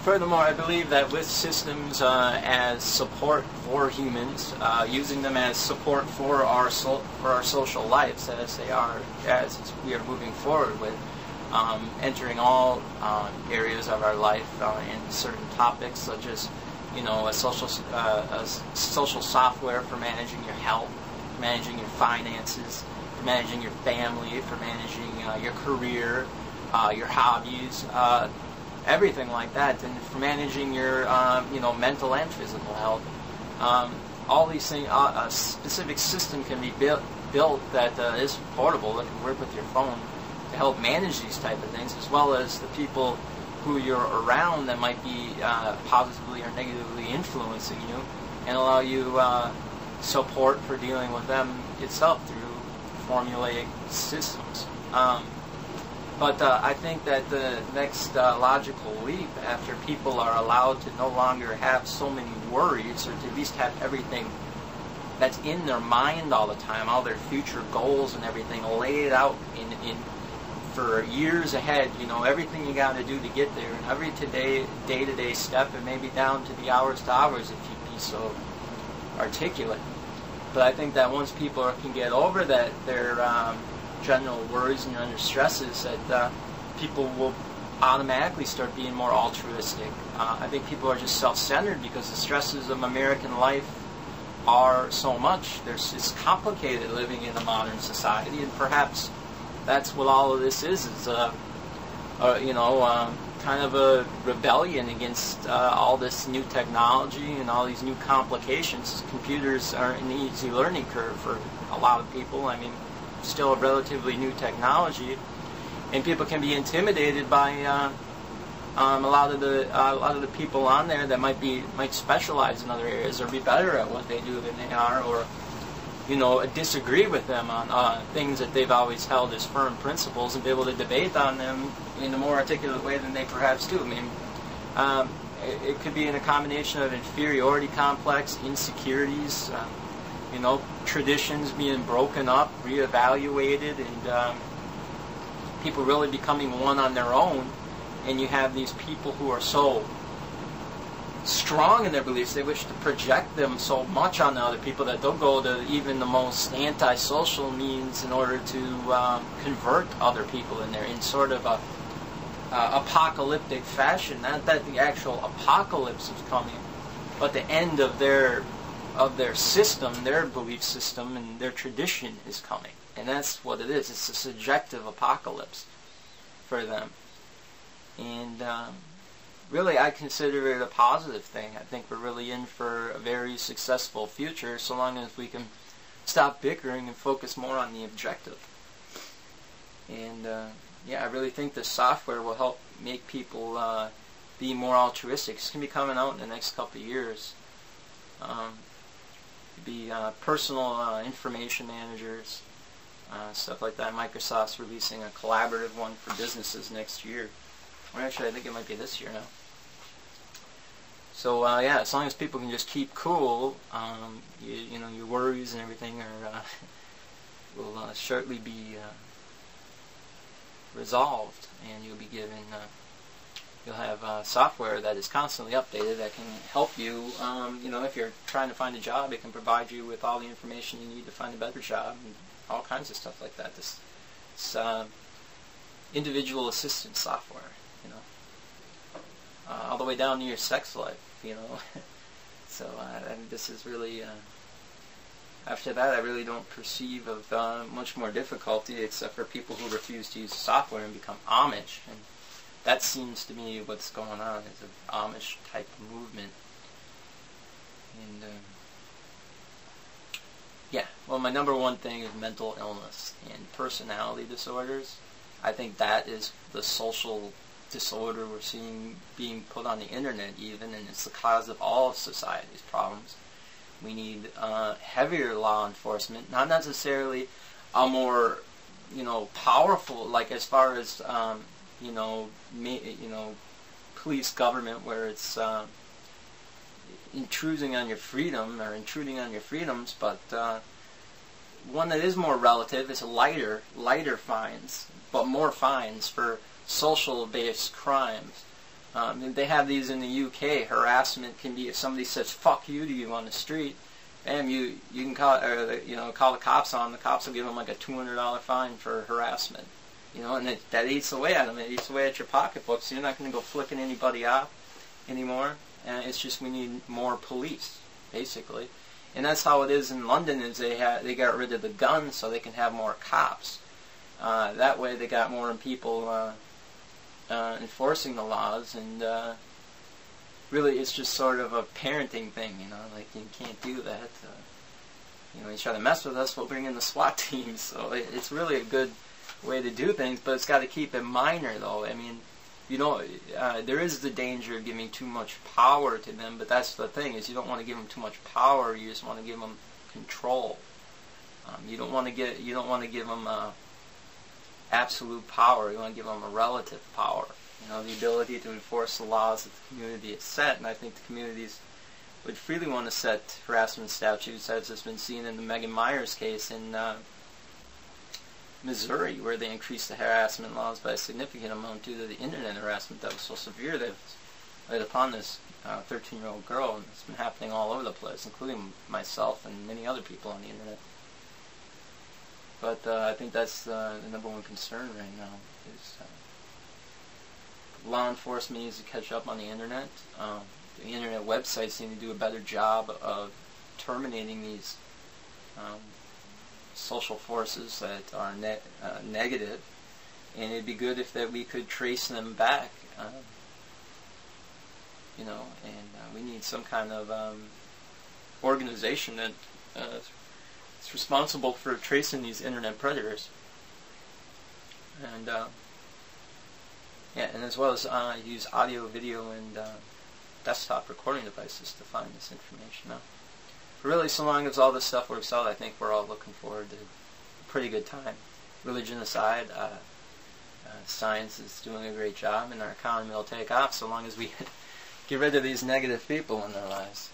furthermore, I believe that with systems as support for humans, using them as support for our social lives, as we are moving forward with, entering all areas of our life in certain topics, such as a social software for managing your health, managing your finances, for managing your family, for managing your career, your hobbies. Everything like that, and for managing your, mental and physical health. All these things, a specific system can be built that is portable, that can work with your phone to help manage these type of things, as well as the people who you're around that might be positively or negatively influencing you, and allow you support for dealing with them itself through formulaic systems. But I think that the next logical leap, after people are allowed to no longer have so many worries, or to at least have everything that's in their mind all the time, all their future goals and everything laid out in for years ahead, everything you got to do to get there, and every day-to-day step, and maybe down to the hours to hours if you be so articulate. But I think that once people can get over that, their general worries and under stresses, that people will automatically start being more altruistic. I think people are just self-centered because the stresses of American life are so much. It's complicated living in a modern society, and perhaps that's what all of this is kind of a rebellion against all this new technology and all these new complications. Computers are an easy learning curve for a lot of people. I mean, still a relatively new technology, and people can be intimidated by a lot of the people on there that might specialize in other areas or be better at what they do than they are, or disagree with them on things that they've always held as firm principles, and be able to debate on them in a more articulate way than they perhaps do. I mean, it could be in a combination of inferiority complex, insecurities, traditions being broken up, reevaluated, and people really becoming one on their own. And you have these people who are so strong in their beliefs, they wish to project them so much on the other people that they'll go to even the most antisocial means in order to convert other people in sort of a apocalyptic fashion. Not that the actual apocalypse is coming, but the end of their system, their belief system, and their tradition is coming. And that's what it is. It's a subjective apocalypse for them. And really, I consider it a positive thing. I think we're really in for a very successful future, so long as we can stop bickering and focus more on the objective. And I really think this software will help make people be more altruistic. It's going to be coming out in the next couple of years. Be personal information managers, stuff like that. Microsoft's releasing a collaborative one for businesses next year. Or actually, I think it might be this year now. So as long as people can just keep cool, your worries and everything will shortly be resolved, and you'll be given. You'll have software that is constantly updated that can help you. If you're trying to find a job, it can provide you with all the information you need to find a better job, and all kinds of stuff like that. This individual assistance software, all the way down to your sex life, So this is really. After that, I really don't perceive of much more difficulty, except for people who refuse to use the software and become Amish, and that seems to me what's going on, is an Amish type of movement. And my number one thing is mental illness and personality disorders. I think that is the social disorder we're seeing being put on the internet even, and it's the cause of all of society's problems. We need heavier law enforcement, not necessarily a more, powerful, like as far as, police government, where it's intruding on your freedoms, but one that is more relative is lighter fines, but more fines for social-based crimes. They have these in the UK. Harassment can be if somebody says "fuck you" to you on the street, and you can call call the cops on. The cops will give them like a $200 fine for harassment. And that eats away at them. It eats away at your pocketbook. So you're not going to go flicking anybody off anymore. And it's just we need more police, basically. And that's how it is in London. Is they got rid of the guns so they can have more cops. That way they got more people enforcing the laws, and really it's just sort of a parenting thing, like you can't do that. You try to mess with us, we'll bring in the SWAT teams. So it's really a good way to do things, but it's got to keep it minor, though. I mean, there is the danger of giving too much power to them, but that's the thing, is you don't want to give them too much power. You just want to give them control. You don't want to give them absolute power. You want to give them a relative power. The ability to enforce the laws that the community has set. And I think the communities would freely want to set harassment statutes, as has been seen in the Megan Myers case in Missouri, where they increased the harassment laws by a significant amount due to the internet harassment that was so severe that it was laid upon this 13-year-old girl, and it's been happening all over the place, including myself and many other people on the internet. But I think that's the number one concern right now, is law enforcement needs to catch up on the internet. The internet websites need to do a better job of terminating these social forces that are negative, and it'd be good if we could trace them back, and we need some kind of organization that is responsible for tracing these internet predators, and and as well as use audio, video, and desktop recording devices to find this information out. Really, so long as all this stuff works out, I think we're all looking forward to a pretty good time. Religion aside, science is doing a great job, and our economy will take off so long as we get rid of these negative people in their lives.